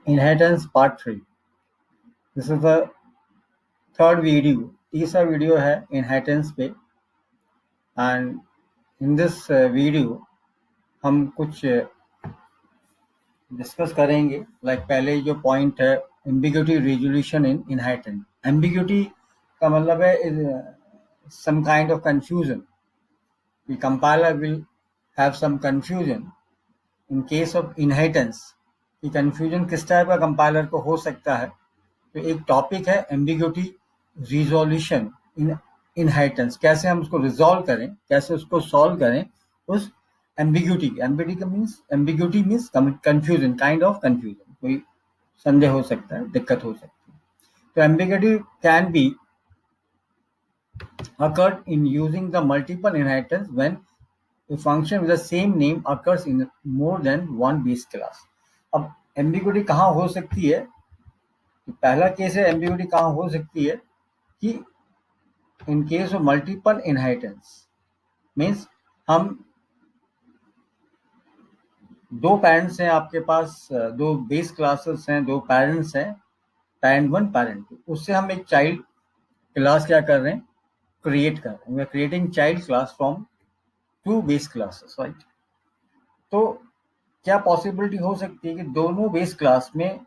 Inheritance part 3। This is the third video, तीसरा video है inheritance पे। एंड इन दिस वीडियो हम कुछ डिस्कस करेंगे। पहले जो पॉइंट है ambiguity resolution in inheritance. Ambiguity का मतलब है some kind of confusion. The compiler will have some confusion in case of inheritance। कि कंफ्यूजन किस टाइप का कंपाइलर को हो सकता है। तो एक टॉपिक है एम्बिग्यूटी रिजोल्यूशन इन इनहेरिटेंस। कैसे हम उसको रिजॉल्व करें, कैसे उसको सॉल्व करें उस ambiguity. Ambiguity means confusion, kind of confusion, कोई संदेह हो सकता है, दिक्कत हो सकती है। तो ambiguity can be occurred in using the multiple inheritance when a function with the same name occurs in more than one base class। अब एम्बिग्यूटी कहाँ हो सकती है? तो पहला केस है एम्बिग्यूटी कहाँ हो सकती है कि इन case of multiple inheritance. Means हम दो पेरेंट्स हैं, आपके पास दो बेस क्लासेस हैं, दो पेरेंट्स हैं, पेरेंट 1 पेरेंट 2। उससे हम एक चाइल्ड क्लास क्या कर रहे हैं, क्रिएट कर रहे हैं। We are creating child class from two base classes, right. तो क्या पॉसिबिलिटी हो सकती है कि दोनों बेस क्लास में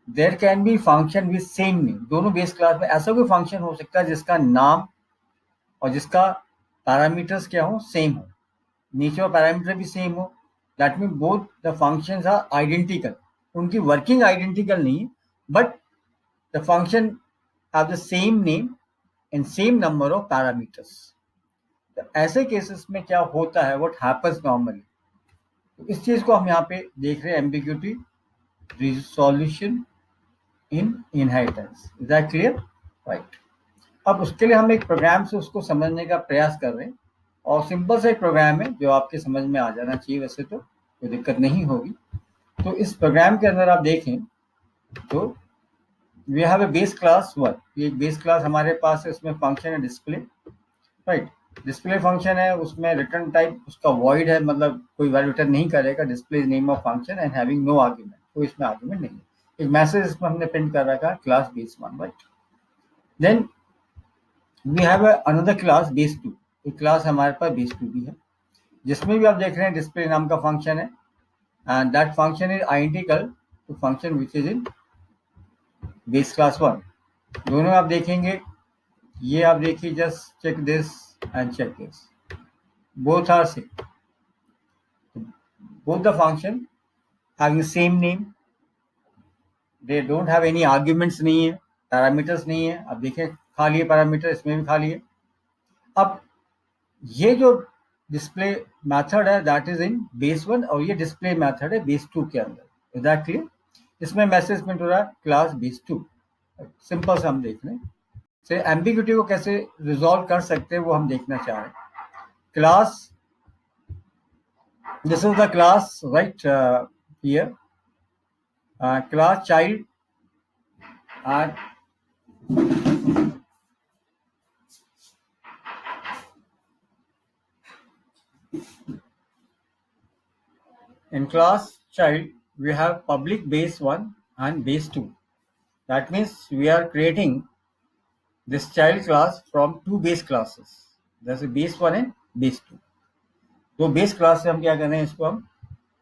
there can be function with same name. दोनों बेस क्लास में ऐसा कोई फंक्शन हो सकता है जिसका नाम और जिसका पैरामीटर्स क्या हो, सेम हो, नेचर और पैरामीटर भी सेम हो। That mean both the functions are identical. उनकी वर्किंग आइडेंटिकल नहीं है, but the function have the same name and same number of parameters. तो ऐसे केसेस में क्या होता है, व्हाट हैपेंस नॉर्मली, तो इस चीज को हम यहाँ पे देख रहे हैं, ambiguity resolution in inheritance. Is that clear? Right. अब उसके लिए हम एक प्रोग्राम से उसको समझने का प्रयास कर रहे हैं, और सिंपल सा एक प्रोग्राम है जो आपके समझ में आ जाना चाहिए, वैसे तो कोई दिक्कत नहीं होगी। तो इस प्रोग्राम के अंदर आप देखें तो we have a base class 1। ये बेस क्लास हमारे पास है, उसमें फंक्शन है डिस्प्ले, राइट। डिस्प्ले फंक्शन है, उसमें रिटर्न टाइप उसका वॉइड है, मतलब कोई वैल्यू रिटर्न नहीं करेगा। Display name of function and having no argument, कोई इसमें आर्गुमेंट नहीं है। एक मैसेज इसमें हमने प्रिंट कर रखा है, class base 1, right. Then we have another class base 2। एक क्लास हमारे पास बेस 2 भी है, जिसमें भी आप देख रहे हैं डिस्प्ले नाम का फंक्शन है, and that function is identical to function which is in base class 1। दोनों आप देखेंगे, ये आप देखिए, just check this and check this, both are same। Both the function having same name, they don't have any arguments, नहीं है, parameters नहीं है। अब देखिए खाली है पैरामीटर, इसमें भी खाली है। अब ये जो डिस्प्ले मेथड है दैट इज इन बेस 1, और ये डिस्प्ले मेथड है बेस 2 के अंदर। Is that clear? इसमें मैसेज प्रिंट हो रहा है क्लास बेस 2। सिंपल सा हम देख रहे हैं। से एम्बिग्यूटी को कैसे रिजॉल्व कर सकते हैं वो हम देखना चाह रहे हैं। Class, this is the class right here, class child, and in class child we have public base 1 and base 2। that means we are creating this child class from two base classes, that's a base 1 and base 2। तो base class से हम क्या कर रहे हैं, इसको हम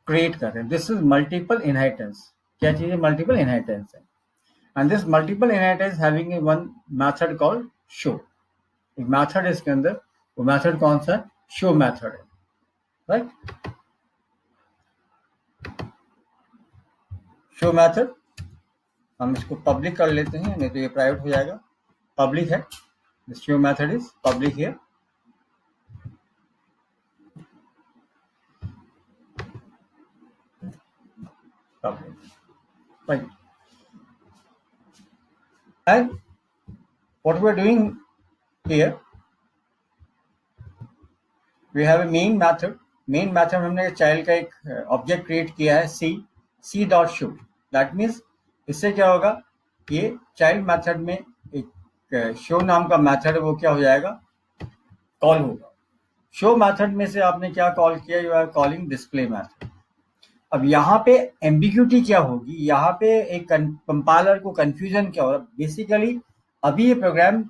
create कर रहे हैं। This is multiple inheritance. क्या चीज है? मल्टीपल इनहेरिटेंस है। And this multiple inheritance having a one method called show. एक मेथड है इसके अंदर, वो मेथड कौन सा है? शो मेथड है, राइट। शो मेथड हम इसको पब्लिक कर लेते हैं, नहीं तो ये प्राइवेट हो जाएगा। पब्लिक है, this show method is public here. Public, right. And what we are doing here, we have a main method। Main method हमने चाइल्ड का एक ऑब्जेक्ट क्रिएट किया है, c dot show. That means इससे क्या होगा, ये चाइल्ड मेथड में एक शो नाम का मेथड है, वो क्या हो जाएगा, कॉल होगा। शो मेथड में से आपने क्या कॉल किया, you are calling display method. अब यहाँ पे एम्बिग्यूटी क्या होगी, यहाँ पे एक कंपाइलर को कंफ्यूजन क्या होगा बेसिकली। अभी ये प्रोग्राम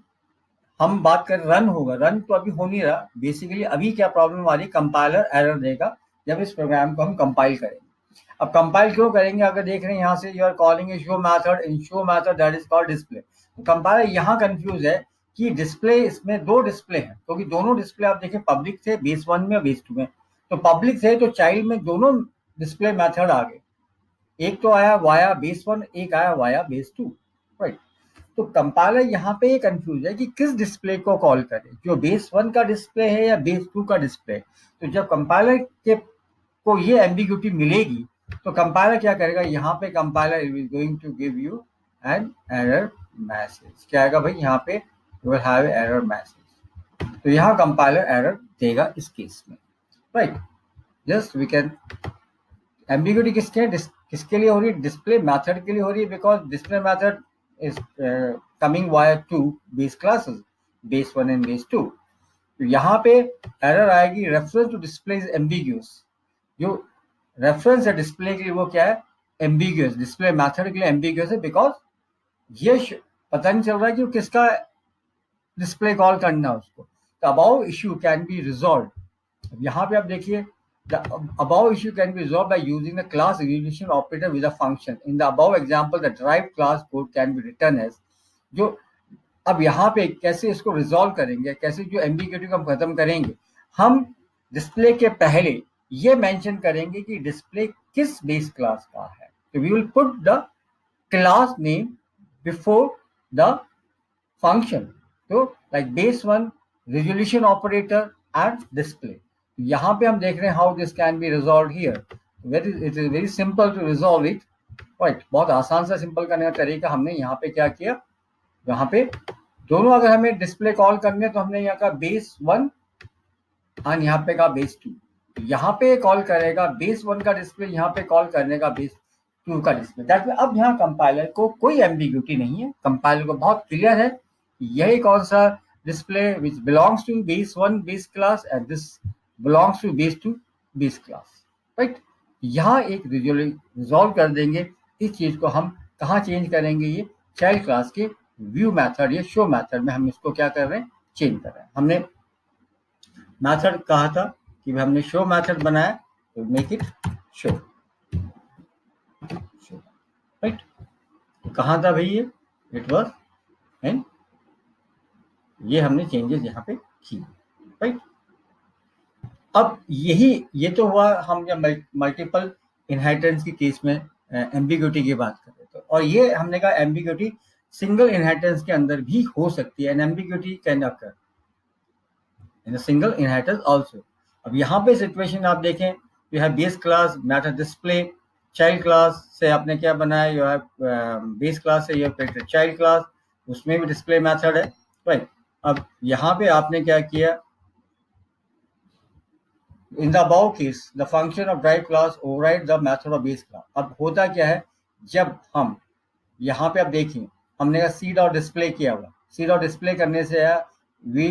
हम बात कर रन होगा, रन तो अभी हो नहीं रहा। बेसिकली अभी क्या प्रॉब्लम आ रही है, कंपाइलर एरर देगा जब इस प्रोग्राम को हम कंपाइल करेंगे। अब कंपाइल क्यों करेंगे, अगर देख रहे हैं यहाँ से you are calling a show method, in show method that is called display. तो कंपाइलर यहाँ कंफ्यूज है कि डिस्प्ले, इसमें दो डिस्प्ले हैं क्योंकि दोनों डिस्प्ले आप देखें पब्लिक थे बेस 1 में और बेस 2 में। तो पब्लिक थे तो चाइल्ड में दोनों डिस्प्ले मेथड आ गए, एक तो आया वाया बेस 1, एक आया वाया बेस 2, राइट। तो कंपाइलर यहाँ पे ये कंफ्यूज है कि किस डिस्प्ले को कॉल करे, जो बेस 1 का डिस्प्ले है या बेस 2 का डिस्प्ले। तो जब कंपाइलर के को ये एम्बिग्यूटी मिलेगी तो कंपाइलर क्या करेगा, यहाँ पे compiler is going to give you an error message. क्या आएगा भाई, यहाँ पे you will have error message. तो यहाँ कंपाइलर एरर देगा इस केस में, right. Just we can, ambiguity किसके लिए हो रही है, डिस्प्ले मेथड के लिए हो रही है, because display method is coming via two base classes, base 1 and base 2। तो यहाँ पे एरर आएगी, reference to display is ambiguous. जो रेफरेंस है डिस्प्ले के लिए वो क्या है, एम्बिग्यूअस। डिस्प्ले मेथड के लिए एम्बिग्यूअस है बिकॉज ये पता नहीं चल रहा है कि वो किसका डिस्प्ले कॉल करना है उसको। तो above issue can be resolve. यहाँ पे आप देखिए, the above issue can be resolved by using the class resolution operator with a function. In the above example, the derived class code can be written as, जो अब यहाँ पे कैसे इसको रिजॉल्व करेंगे, कैसे जो एम्बिग्यूटी को हम खत्म करेंगे, हम डिस्प्ले के पहले ये मेंशन करेंगे कि डिस्प्ले किस बेस क्लास का है। तो we will put the class name before the function. तो like base 1 resolution operator and display. यहाँ पे हम देख रहे हैं how this can be resolve here. It is very simple to resolve it, right. बहुत आसान सा सिंपल करने का तरीका हमने यहाँ पे क्या किया, यहाँ पे दोनों अगर हमें डिस्प्ले कॉल करने तो हमने यहाँ का बेस 1 और यहाँ पे का बेस 2। यहाँ पे कॉल करेगा बेस 1 का डिस्प्ले, यहाँ पे कॉल करने का बेस 2 का डिस्प्ले। दैट मीन अब यहाँ कंपाइलर को कोई एम्बिग्यूटी नहीं है, कंपाइलर को बहुत क्लियर है यही कौन सा display which belongs to base 1 base class and this belongs to base 2 base class, right. यहाँ एक रिजॉल्व कर देंगे। इस चीज को हम कहाँ चेंज करेंगे, ये चाइल्ड क्लास के व्यू मेथड या शो मेथड में हम इसको क्या कर रहे हैं, चेंज कर रहे हैं। हमने मेथड कहा था कि हमने शो मेथड बनाया तो मेक इट शो, राइट। कहाँ था भाई ये, इट वाज एंड ये हमने चेंजेस यहाँ पे की, राइट। अब यही ये तो हुआ हम जब मल्टीपल इनहेरिटेंस के केस में एम्बिग्यूटी की बात कर रहे थे। और ये हमने कहा एम्बिग्यूटी सिंगल इनहेरिटेंस के अंदर भी हो सकती है, and ambiguity can occur in a single inheritance also. अब यहाँ पे सिचुएशन आप देखें, you have base class matter display, child class से आपने क्या बनाया, यू हैव बेस क्लास से यू हैव चाइल्ड क्लास, उसमें भी डिस्प्ले मेथड है, राइट। अब यहाँ पे आपने क्या किया, in the above case the function of derived class override the method of base class। अब होता क्या है, जब हम यहाँ पे अब देखिए हमने का सी डॉट डिस्प्ले किया हुआ, सी डॉट डिस्प्ले करने से है we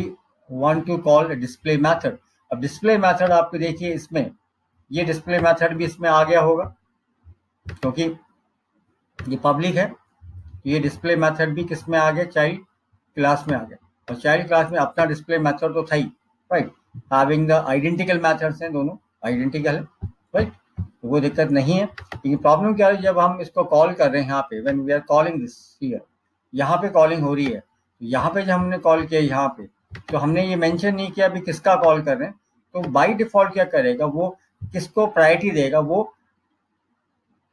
want to call display method. अब डिस्प्ले मेथड आपको देखिए इसमें ये डिस्प्ले मेथड भी इसमें आ गया होगा क्योंकि ये पब्लिक है, तो ये डिस्प्ले मेथड भी किस में आ गया, चाइल्ड क्लास में आ गया। और चाइल्ड क्लास में अपना डिस्प्ले मेथड तो था ही, right. Having the identical methods हैं, दोनों आइडेंटिकल है, राइट। तो वो दिक्कत नहीं है। लेकिन प्रॉब्लम क्या है, जब हम इसको कॉल कर रहे हैं यहाँ पे when we are calling this here, यहाँ पे कॉलिंग हो रही है, यहाँ पे जब हमने कॉल किया यहाँ पे तो हमने ये मेंशन नहीं किया अभी किसका कॉल कर रहे हैं। तो बाय डिफॉल्ट क्या करेगा, वो किसको प्रायोरिटी देगा, वो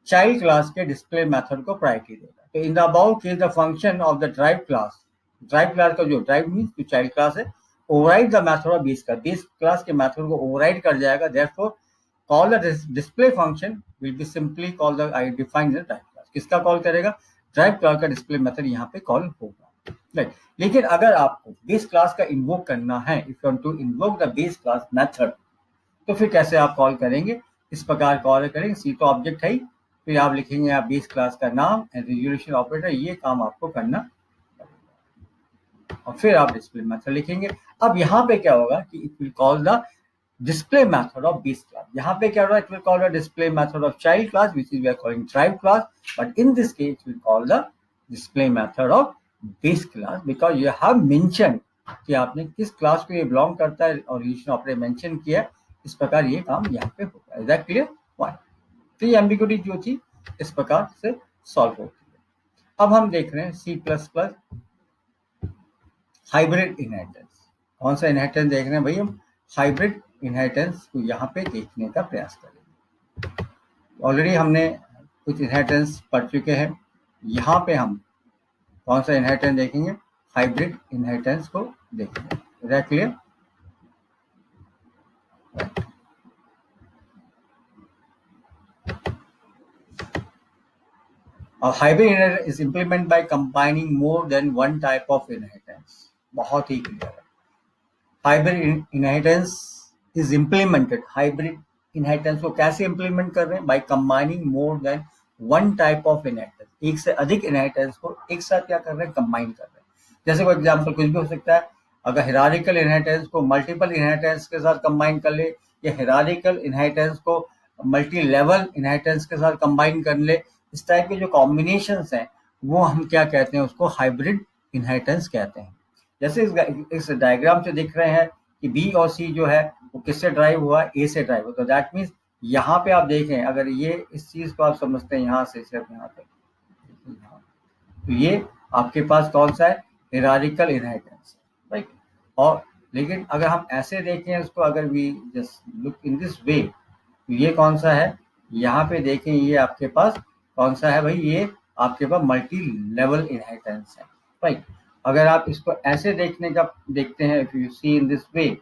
चाइल्ड क्लास के डिस्प्ले मेथड को प्रायोरिटी देगा। तो in the above case the function of the drive class का जो ड्राइव मीन्स जो चाइल्ड क्लास है, override the method of base का, बेस क्लास के मेथड को ओवरराइड कर जाएगा। Therefore call the display function will be simply call the I define the drive class. किसका कॉल करेगा, ड्राइव क्लास का डिस्प्ले मेथड यहाँ पे कॉल होगा, राइट। लेकिन अगर आपको बेस क्लास का इन्वोक करना है, if you want to invoke the base class method, तो फिर कैसे आप कॉल करेंगे, इस प्रकार कॉल करेंगे। सी तो ऑब्जेक्ट है ही, फिर आप लिखेंगे आप बेस क्लास का नाम एंड रिजोल्यूशन ऑपरेटर, ये काम आपको करना और फिर आप डिस्प्ले मेथड लिखेंगे। अब यहाँ पे क्या होगा कि it will call the display method of base class. यहाँ पे क्या हो रहा है? It will call the display method of child class, which is we are calling tribe class, but in this case we call the display method of base class because you have mentioned कि आपने किस class को ये belong करता है और relation आपने mention किया, इस प्रकार ये काम यहाँ पे होगा. Is that clear? फाइन. तो ये एम्बिग्यूटी जो थी इस प्रकार से सॉल्व होती है. अब हम देख रहे हैं C++ हाइब्रिड इनहेरिटेंस. कौन सा इनहेरिटेंस देख रहे हैं भाई? हम हाइब्रिड इनहेरिटेंस को यहाँ पे देखने का प्रयास करेंगे. ऑलरेडी हमने कुछ इनहेरिटेंस पढ़ चुके हैं. यहाँ पे हम कौन सा इनहेरिटेंस देखेंगे? हाइब्रिड इनहेरिटेंस को देखेंगे. Is that clear? A hybrid inheritance is implemented by combining more than one type of inheritance. बहुत ही क्लियर है. Hybrid inheritance is implemented. Hybrid inheritance को कैसे इम्प्लीमेंट कर रहे हैं? By combining more than one type of inheritance. एक से अधिक इनहेरिटेंस को एक साथ क्या कर रहे हैं? कंबाइन कर रहे हैं. जैसे कोई एग्जांपल कुछ भी हो सकता है. अगर हिरारिकल इनहेरिटेंस को मल्टीपल इनहेरिटेंस के साथ कंबाइन कर ले या हिरारिकल इनहेरिटेंस को मल्टी लेवल इनहेरिटेंस के साथ कंबाइन कर ले, इस टाइप के जो कॉम्बिनेशंस हैं वो हम क्या कहते हैं? उसको हाइब्रिड इनहेरिटेंस कहते हैं. जैसे इस डायग्राम से दिख रहे हैं कि बी और सी जो है वो किससे ड्राइव हुआ? ए से ड्राइव हुआ. तो दैट मीन्स यहाँ पे आप देखें, अगर ये इस चीज को आप समझते हैं यहाँ से सिर्फ यहाँ तक, तो ये आपके पास कौन सा है? Hierarchical inheritance, right. और लेकिन अगर हम ऐसे देखें इसको, अगर we just look in this way, तो ये कौन सा है? यहाँ पे देखें, ये आपके पास कौन सा है भाई? ये आपके पास मल्टी लेवल इनहेरिटेंस है, राइट. अगर आप इसको ऐसे देखते हैं, if you see in this way,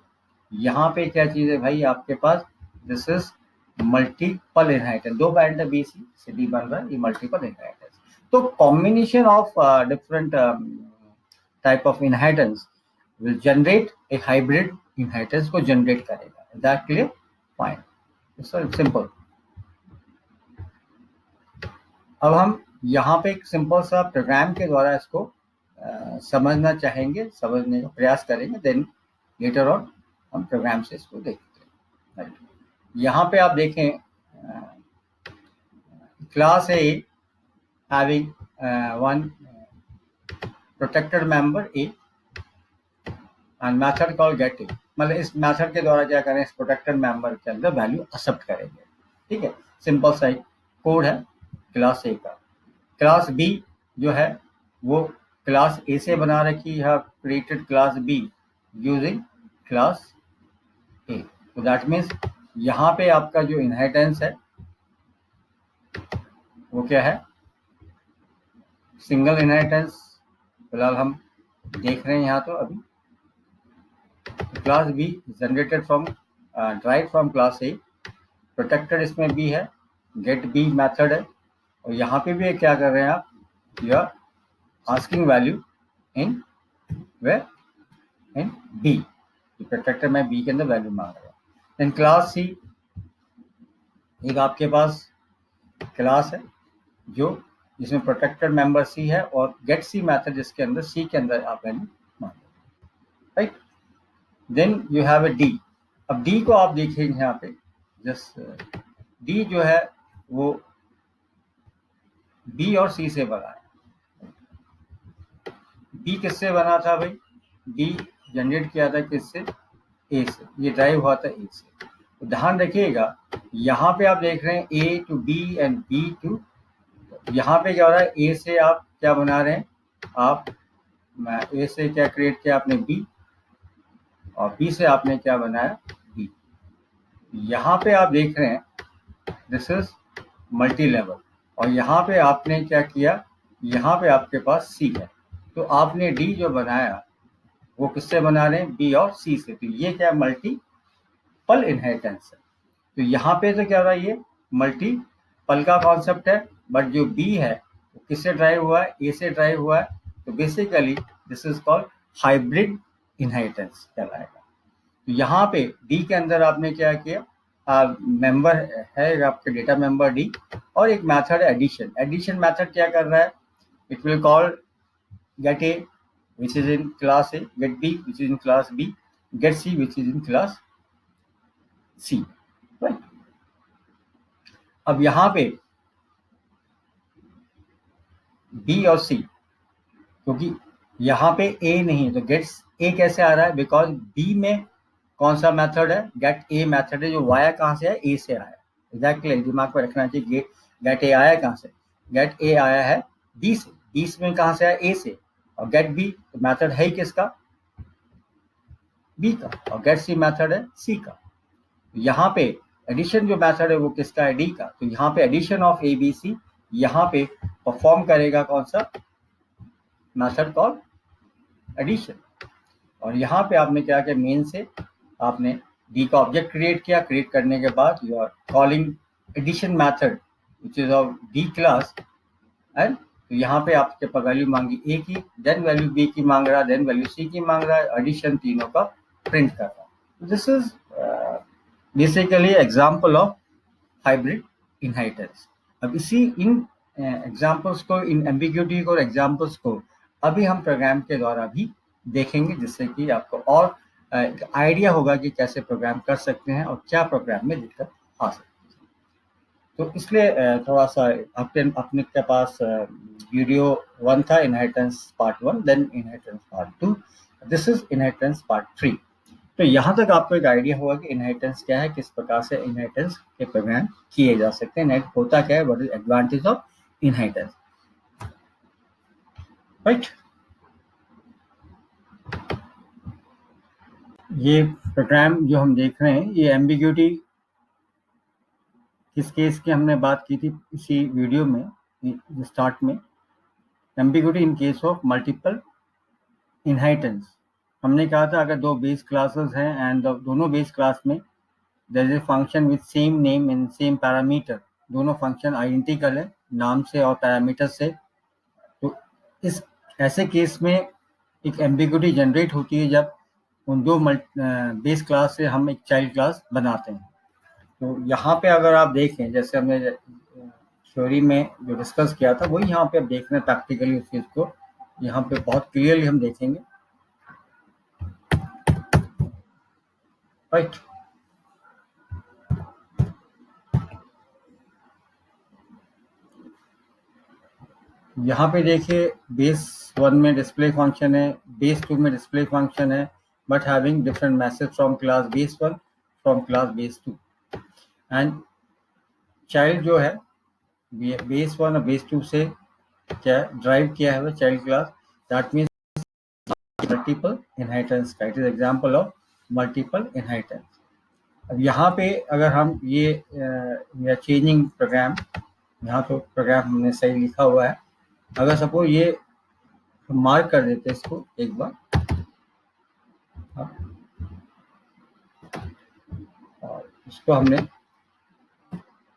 यहाँ पे क्या चीज है भाई? आपके पास दिस इज मल्टीपल इनहेरिटेंस. दो पैरेंट है, बी सी डी बन रहा है, ये मल्टीपल इनहेरिटेंस. तो combination of different type of inheritance will generate a hybrid inheritance को जनरेट करेगा. Is that clear? Fine. Simple. अब हम यहाँ पे एक सिंपल सा प्रोग्राम के द्वारा इसको समझने का प्रयास करेंगे. देन लेटर ऑन हम प्रोग्राम से इसको देखते हैं. राइट. यहाँ पे आप देखें, class A having one protected member A and method call gate ए. मतलब इस मेथड के द्वारा क्या करें? इस प्रोटेक्टेड मेंबर के अंदर वैल्यू एक्सेप्ट करेंगे. ठीक है. सिंपल सा कोड है क्लास ए का. क्लास बी जो है वो क्लास ए से बना रखी है, created class be using class ए. तो दैट मीन्स यहाँ पे आपका जो इनहेरिटेंस है वो क्या है? सिंगल इनहेरिटेंस फिलहाल हम देख रहे हैं यहाँ. तो अभी class be generated from drive from class A, protected इसमें बी है, गेट बी मेथड है. और यहाँ पे भी क्या कर रहे हैं आप? You are asking value in way in B. Protected में बी के अंदर वैल्यू मांग रहा है. देन क्लास सी, एक आपके पास क्लास है जो जिसमें प्रोटेक्टेड मेंबर सी है और गेट सी मेथड जिसके अंदर सी के अंदर आप वैल्यू मांग रहे हैं, right. Then you have a D. अब डी को आप देखेंगे यहाँ पे, जस्ट डी जो है वो बी और सी से बना है. बी किससे बना था भाई? बी जनरेट किया था किससे? ए से. ये ड्राइव हुआ था ए से. तो ध्यान रखिएगा, यहाँ पे आप देख रहे हैं a two b and b two. यहाँ पे क्या हो रहा है? ए से आप क्या बना रहे हैं? आप ए से क्या क्रिएट किया आपने? बी. और बी से आपने क्या बनाया? बी. यहाँ पे आप देख रहे हैं दिस इज मल्टी लेवल. और यहाँ पे आपने क्या किया? यहाँ पे आपके पास सी है, तो आपने डी जो बनाया वो किससे बना रहे हैं? बी और सी से. तो ये क्या? मल्टीपल इनहेरिटेंस है. तो यहाँ पे तो क्या हो रहा है? ये मल्टीपल का कॉन्सेप्ट है, बट जो बी है वो किससे ड्राइव हुआ है? ए से ड्राइव हुआ है. तो basically this is called hybrid inheritance कहलाएगा. तो यहाँ पे डी के अंदर आपने क्या किया? मेंबर है आपके डेटा मेंबर डी, और एक मेथड एडिशन. एडिशन मेथड क्या कर रहा है? It will call gate A which is in class A, get B which is in class B, get C which is in class C, right. अब यहाँ पे B और सी, क्योंकि यहाँ पे ए नहीं है तो गेट्स ए कैसे आ रहा है, बिकॉज बी में कौन सा मेथड है, गेट ए मेथड है, जो वाया कहाँ से है, ए से आया है। एग्जैक्टली दिमाग में रखना चाहिए, गेट ए आया कहाँ से, गेट ए आया है बी से, बी में कहाँ से आया, ए से, और गेट बी मेथड है ही किसका, बी का, और गेट सी मेथड है सी का। यहाँ पे एडिशन जो मेथड है वो किसका है, डी का, तो यहाँ पे addition of A B C यहाँ पे परफॉर्म करेगा कौन सा मेथड, कॉल्ड एडिशन। और यहाँ पे आपने क्या किया, मेन से आपने डी का ऑब्जेक्ट क्रिएट किया, क्रिएट करने के बाद you are calling addition method which is of D class, and तो यहाँ पे आपके पास वैल्यू मांगी ए की, देन वैल्यू बी की मांग रहा है, देन वैल्यू सी की मांग रहा है, एडिशन तीनों का प्रिंट कर रहा है। This is basically example of hybrid inheritance. अब इसी इन एग्जाम्पल्स को, इन एम्बिग्यूटी को, एग्जाम्पल्स को अभी हम प्रोग्राम के द्वारा भी देखेंगे, जिससे कि आपको और आइडिया होगा कि कैसे प्रोग्राम कर सकते हैं और क्या प्रोग्राम में दिक्कत आ सकती है। तो इसलिए थोड़ा सा अपने के पास वीडियो 1 था, inheritance part 1, then inheritance part 2, this is inheritance part 3। तो यहाँ तक आपको एक आइडिया होगा कि इनहेरिटेंस क्या है, किस प्रकार से इनहेरिटेंस के प्रोग्राम किए जा सकते हैं, इनहेरिट होता क्या है, what is advantage of inheritance, right. ये प्रोग्राम जो हम देख रहे हैं, ये एम्बिग्यूटी किस केस की हमने बात की थी इसी वीडियो में स्टार्ट में, ambiguity in case of multiple inheritance. हमने कहा था अगर दो बेस क्लासेस हैं एंड दोनों बेस क्लास में there is a function with same name and same parameter, दोनों फंक्शन आइडेंटिकल है नाम से और पैरामीटर से, तो इस ऐसे केस में एक एम्बिग्यूटी जनरेट होती है जब उन दो बेस क्लास से हम एक चाइल्ड क्लास बनाते हैं। तो यहाँ पे अगर आप देखें, जैसे हमने थ्योरी में जो डिस्कस किया था वही यहाँ पे अब देख रहे हैं प्रैक्टिकली उस चीज को, यहाँ पे बहुत क्लियरली हम देखेंगे, राइट। यहाँ पे देखिए बेस 1 में डिस्प्ले फंक्शन है, बेस 2 में डिस्प्ले फंक्शन है, but having different message from class base 1 from class base 2, and child जो है बेस 1 और बेस 2 से क्या ड्राइव किया है child class, that means multiple inheritance का, it is example of multiple inheritance. अब यहाँ पे अगर हम ये चेंजिंग प्रोग्राम, यहाँ तो प्रोग्राम हमने सही लिखा हुआ है, अगर सपोज ये मार्क कर देते इसको एक बार, और इसको हमने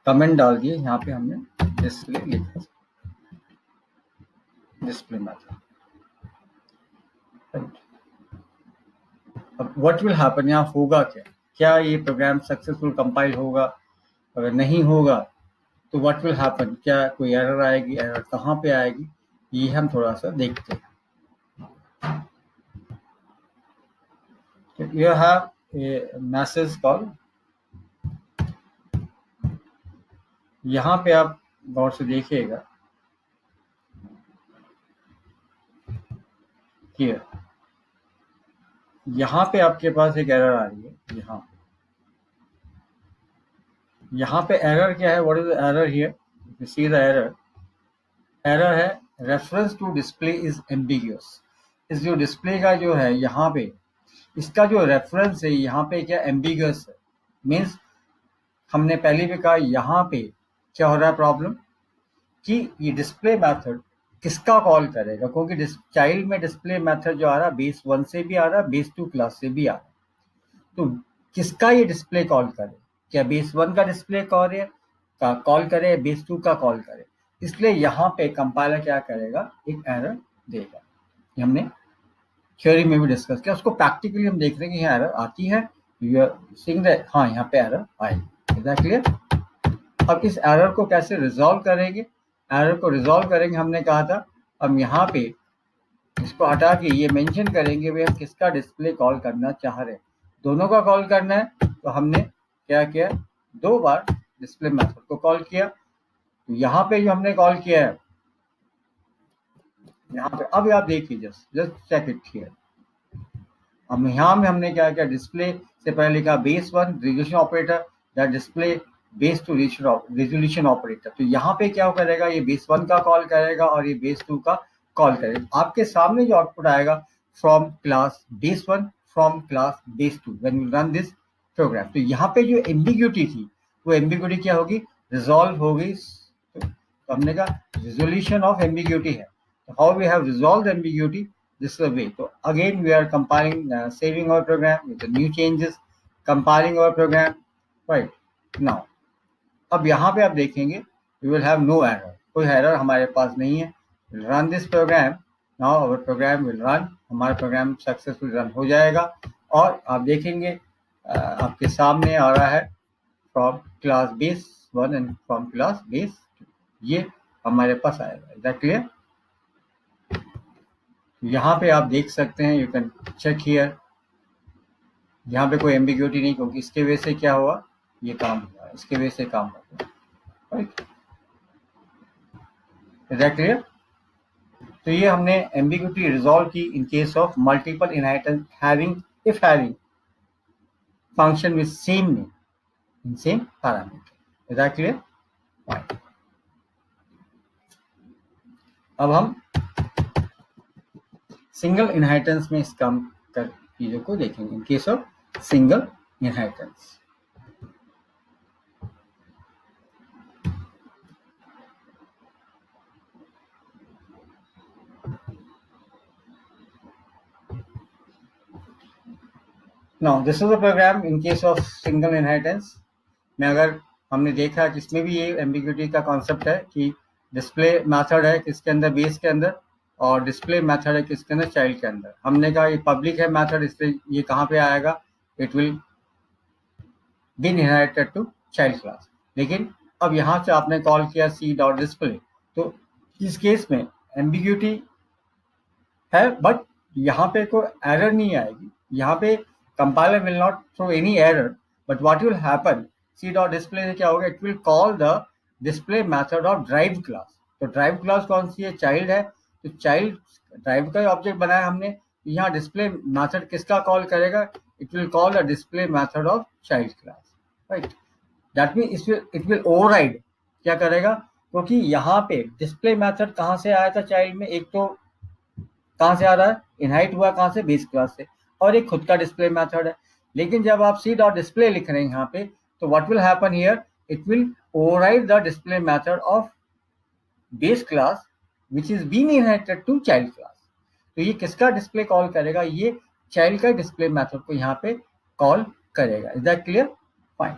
कमेंट डाल दिए, यहाँ पे हमने डिस्प्ले लिखा, डिस्प्ले मेथड। अब व्हाट विल हैपन, यहाँ होगा क्या, क्या ये प्रोग्राम सक्सेसफुल कंपाइल होगा, अगर नहीं होगा तो व्हाट विल हैपन, क्या कोई एरर आएगी, एरर कहाँ पे आएगी, ये हम थोड़ा सा देखते हैं। You have a message call, यहाँ पे आप गौर से देखिएगा, here यहाँ पे आपके पास एक एरर आ रही है, यहाँ पे एरर क्या है, what is the error here, you see the error है reference to display is ambiguous. इस जो डिस्प्ले का जो है यहाँ पे, इसका जो रेफरेंस है यहाँ पे क्या एम्बिगुअस है, मीन्स हमने पहले भी कहा यहाँ पे क्या हो रहा है प्रॉब्लम, कि ये डिस्प्ले मेथड किसका कॉल करेगा, क्योंकि चाइल्ड में डिस्प्ले मेथड जो आ रहा है बेस 1 से भी आ रहा है, बेस 2 क्लास से भी आ रहा है, तो किसका ये डिस्प्ले कॉल करे, क्या बेस 1 का डिस्प्ले कॉल करे, बेस 2 का कॉल करे, इसलिए यहाँ पे कंपाइलर क्या करेगा, एक एरर देगा। हमने थ्योरी में भी डिस्कस किया, उसको प्रैक्टिकली हम देख रहे हैं कि यहाँ एरर आती है, यू आर सीइंग दैट हाँ यहाँ पे एरर आएगी, इज दैट क्लियर। अब इस एरर को कैसे रिजॉल्व करेंगे, एरर को रिजॉल्व करेंगे, हमने कहा था हम यहाँ पे इसको हटा के ये मेंशन करेंगे भाई हम किसका डिस्प्ले कॉल करना चाह रहे हैं, दोनों का कॉल करना है, तो हमने क्या किया, 2 बार डिस्प्ले मेथड को कॉल किया। तो यहाँ पे जो हमने कॉल किया है, यहाँ पे अब आप देखिए, जस्ट चेक इट हियर। अब यहाँ में हमने क्या किया, डिस्प्ले से पहले लिखा base 1 resolution operator, that display base 2 resolution operator. तो यहाँ पे क्या करेगा, ये बेस 1 का कॉल करेगा और ये बेस 2 का कॉल करेगा। आपके सामने जो आउटपुट आएगा from class base 1 from class base 2 when you run this program. तो यहाँ पे जो एम्बिग्यूटी थी, वो एम्बिग्यूटी क्या होगी, रिजॉल्व हो गई। तो हमने कहा रिजोल्यूशन ऑफ एम्बिग्यूटी है। तो how we have resolve ambiguity, this way. So again we are compiling, saving our program with the new changes, compiling our program, right now. अब यहाँ पे आप देखेंगे we will have no error, कोई error हमारे पास नहीं है। We'll run this program, now our program will run, हमारा प्रोग्राम सक्सेसफुल रन हो जाएगा। और आप देखेंगे आपके सामने आ रहा है from class base 1 and from class base 2, ये हमारे पास आएगा। Is that clear? यहाँ पे आप देख सकते हैं, यू कैन चेक हियर, यहाँ पे कोई एम्बिग्यूटी नहीं, क्योंकि इसके वजह से क्या हुआ, ये काम हुआ, इसके वजह से काम हुआ, राइट? Is that clear? तो ये हमने एम्बिग्यूटी रिजॉल्व की इन case of multiple inheritance having, if having function with same name in same parameter. Is that clear? Fine. अब हम सिंगल इनहेरिटेंस में इस काम कर चीजों को देखेंगे, इन case of single inheritance. Now this is a program in case of single inheritance में अगर हमने देखा कि इसमें भी ये एम्बिग्यूटी का कॉन्सेप्ट है कि डिस्प्ले मेथड है किसके अंदर, बेस के अंदर, और डिस्प्ले मेथड है किसके अंदर, चाइल्ड के अंदर। हमने कहा ये पब्लिक है मेथड, इसलिए ये कहाँ पे आएगा, it will be inherited to child class. लेकिन अब यहाँ से आपने कॉल किया सी डॉट डिस्प्ले, तो इस केस में एम्बिग्यूटी है, बट यहाँ पे कोई एरर नहीं आएगी। यहाँ पे compiler will not throw any error, but what will happen, c dot display से क्या होगा, it will call the display method of derive class. तो ड्राइव क्लास कौन सी है, चाइल्ड है, तो चाइल्ड ड्राइव का ऑब्जेक्ट बनाया हमने। यहाँ डिस्प्ले मेथड किसका कॉल करेगा, it will call the display method of child class, right? That mean it will override, क्या करेगा, क्योंकि यहाँ पे डिस्प्ले मेथड कहाँ से आया था चाइल्ड में, एक तो कहाँ से आ रहा है, इनहाइट हुआ कहाँ से, बेस क्लास से, और एक खुद का डिस्प्ले मेथड है। लेकिन जब आप सी डॉट डिस्प्ले लिख रहे हैं यहाँ पे, तो what will happen here, it will override the display method of base class which is being inherited to child class. तो ये किसका डिस्प्ले कॉल करेगा, ये चाइल्ड का डिस्प्ले मेथड को यहाँ पे कॉल करेगा। Is that clear? फाइन।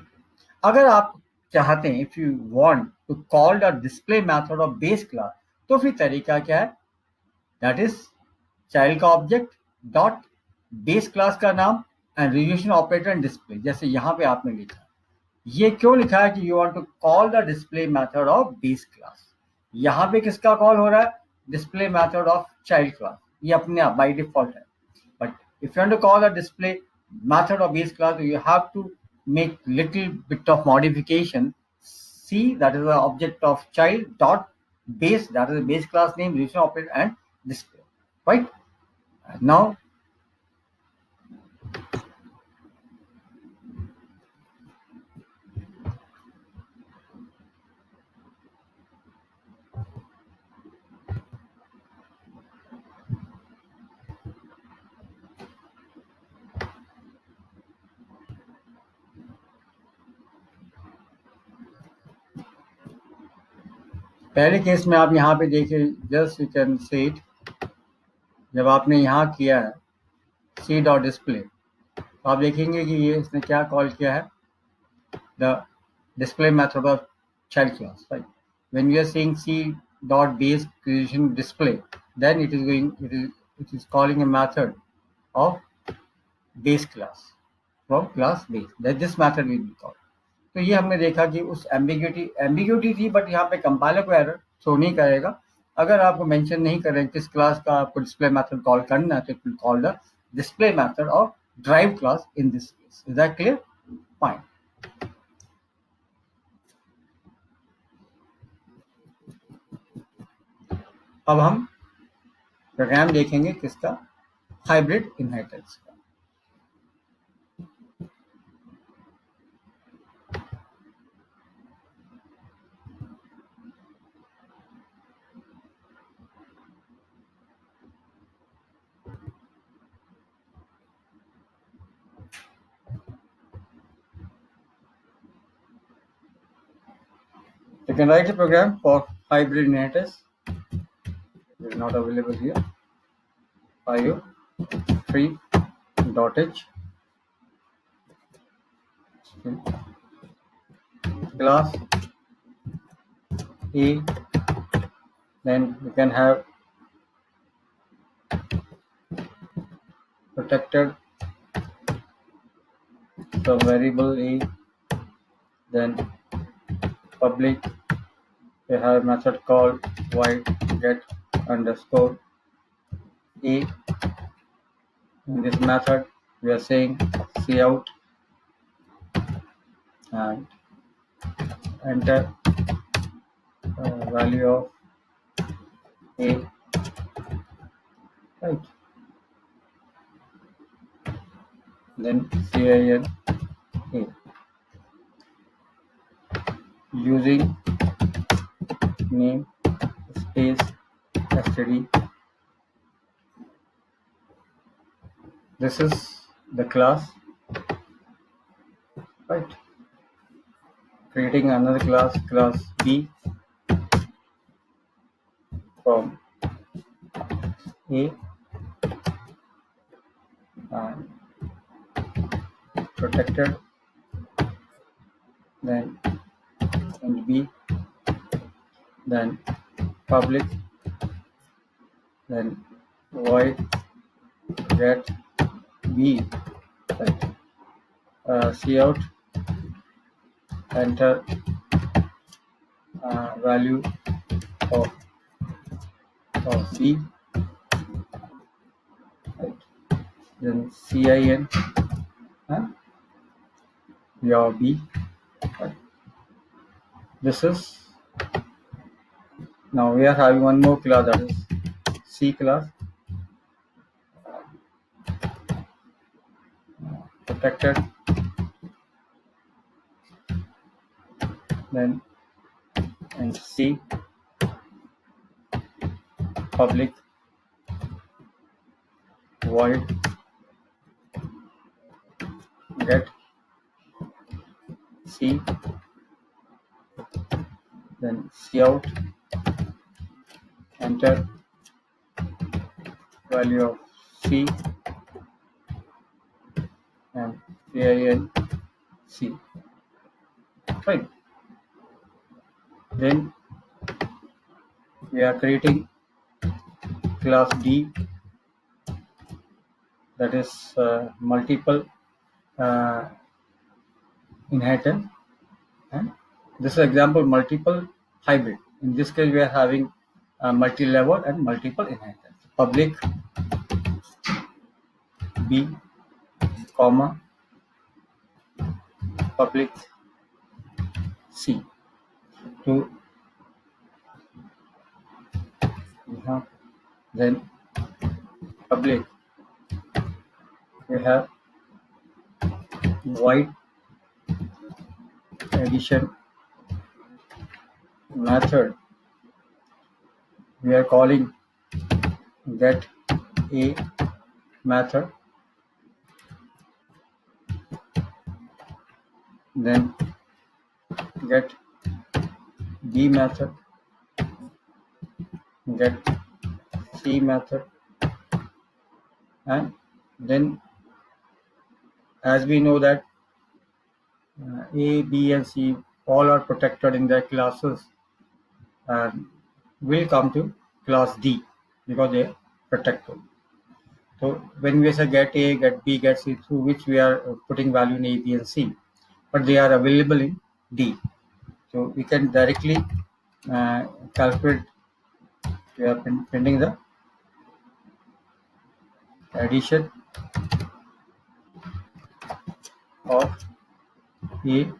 अगर आप चाहते हैं, if you want to call the display method of base class, तो फिर तरीका क्या है, दैट इज चाइल्ड का ऑब्जेक्ट डॉट बेस क्लास का नाम and resolution operator and display, जैसे यहाँ पे आपने लिखा। ये क्यों लिखा है कि you want to call the display method of base class, यहाँ पे किसका कॉल हो रहा है, display method of child class, ये अपने आप बाय डिफॉल्ट है। But if you want to call the display method of base class, you have to make little bit of modification. C, that is the object of child dot base, that is the base class name, relation operator and display, right? And now पहले case में आप यहाँ पे देखिए, just you can see it, जब आपने यहाँ किया है सी डॉट डिस्प्ले, तो आप देखेंगे कि ये इसने क्या कॉल किया है, the display method of child class, right? When we are saying C dot base creation display, then it is calling a method of base class from class base, that this method will be called. तो ये हमने देखा कि उस ambiguity थी, but यहाँ पे compiler को एरर शो नहीं करेगा। अगर आपको मेंशन नहीं करें किस क्लास का आपको डिस्प्ले मेथड कॉल करना है, तो it will call the display method of derive class in this case. Is that clear? Fine. अब हम प्रोग्राम देखेंगे किसका, हाइब्रिड इनहेरिटेंस का। You can write a program for hybrid inheritance. It is not available here. IO free dot h class A. Then you can have protected some variable A. Then public. We have a method called void get underscore A. In this method, we are saying cout and enter value of A, right? Then CIN A. Using name space std. This is the class, right? Creating another class B from A and protected, then and B, then public, then void get B, right? Cout enter value of B, right? Then CIN your B, right? This is, now we are having one more class, that is C class, protected, then and C, public, void get C, then cout enter value of C and CIN C, right? Then we are creating class D, that is multiple inheritance, and this is example multiple hybrid. In this case, we are having multi-level and multiple inheritance. Public B, comma public C. To then public, we have void addition method. We are calling get A method, then get B method, get C method, and then as we know that A, B and C all are protected in their classes and will come to class D because they are protected. So when we say get A, get B, get C, through which we are putting value in A, B and C, but they are available in D. So we can directly calculate. We are printing the addition of A,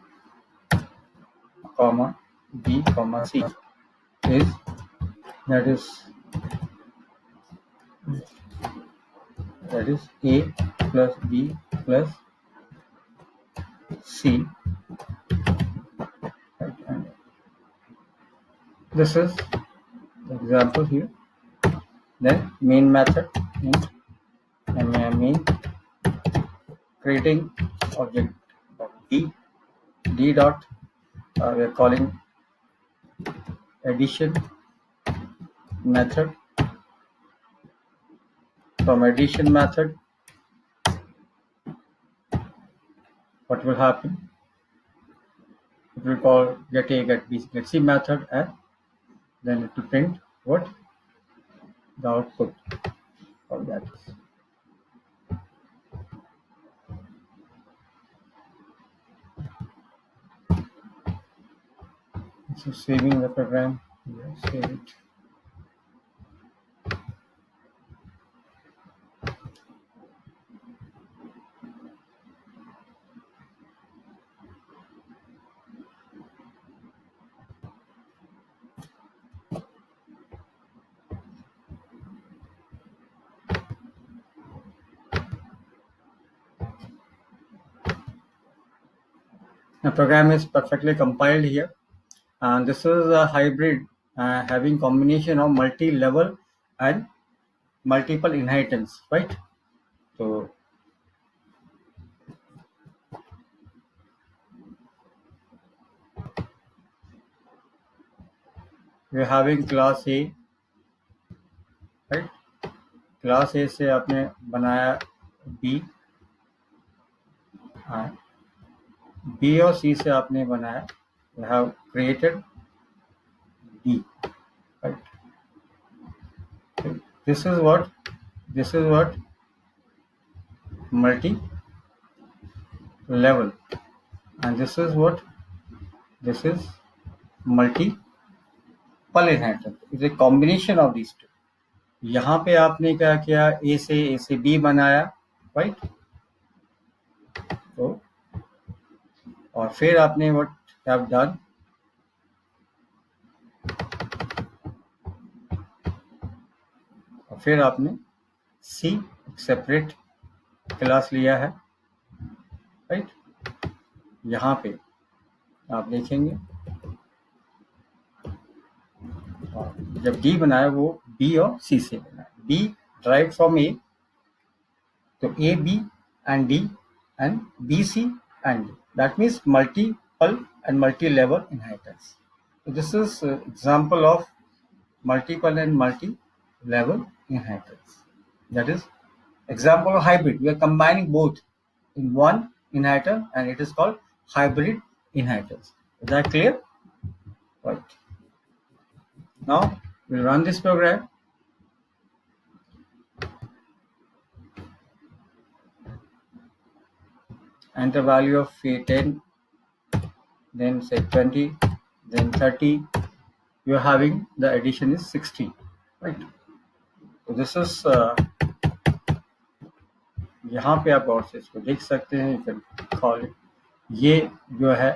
comma B, comma C is, that is that is A plus B plus C. Right? And this is the example here. Then main method main creating object D dot we are calling addition method. From addition method, what will happen? It will call get A, get B, get C method, and then it will print what? The output of that is. So saving the program, save it. The program is perfectly compiled here, and this is a hybrid having combination of multi-level and multiple inheritance, right? So we are having class A, right? Class ए से आपने बनाया B, B और सी से आपने बनाया, you have created D, right? This is what multi level, and this is multiple inheritance. It's a combination of these two. यहाँ पे आपने क्या किया, ए से बी बनाया, राइट? तो और फिर आपने what have done, और फिर आपने सी सेपरेट क्लास लिया है, राइट? यहाँ पे आप देखेंगे जब डी बनाया वो बी और सी से बनाया, बी ड्राइव फ्रॉम ए, तो A B and D and B C and D, that means multiple and multi level inheritance. This is example of multiple and multi-level inheritance. That is example of hybrid. We are combining both in one inheritance, and it is called hybrid inheritance. Is that clear? Right. Now we'll run this program. Enter value of 10, then say 20, then 30. You are having the addition is 60, right? So this is यहाँ पे आप और से इसको देख सकते हैं. You can call it. ये जो है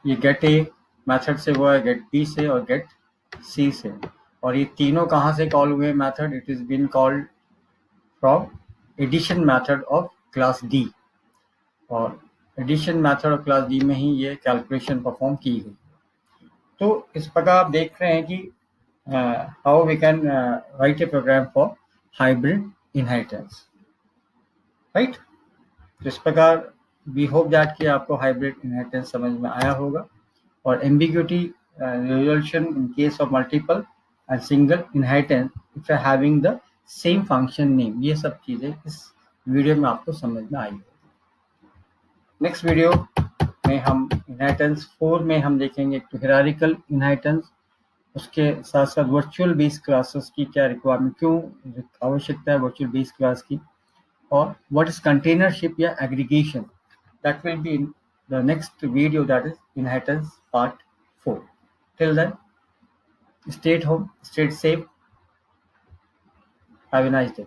ये गेट ए मेथड से हुआ है, गेट बी से और गेट सी से, और ये तीनों कहाँ से कॉल हुए method? It is been called from addition method of class D, और addition method of class D में ही ये कैलकुलेशन परफॉर्म की गई. तो इस प्रकार आप देख रहे हैं कि how we can write a program for hybrid inheritance, right? तो इस प्रकार वी होप दैट कि आपको हाइब्रिड इनहेरिटेंस समझ में आया होगा, और ambiguity resolution in case of multiple and single inheritance if having the same function name, ये सब चीजें इस वीडियो में आपको समझ में आई. नेक्स्ट वीडियो में हम इनहेरिटेंस 4 में हम देखेंगे एक तो हिरारिकल इनहेरिटेंस, उसके साथ साथ वर्चुअल बेस क्लासेस की क्या रिक्वायरमेंट, क्यों आवश्यकता है वर्चुअल बेस क्लास की, और व्हाट इज कंटेनरशिप या aggregation. That will be in the next video, that is inheritance part 4. Till then, stay at home, stay safe, have a nice day.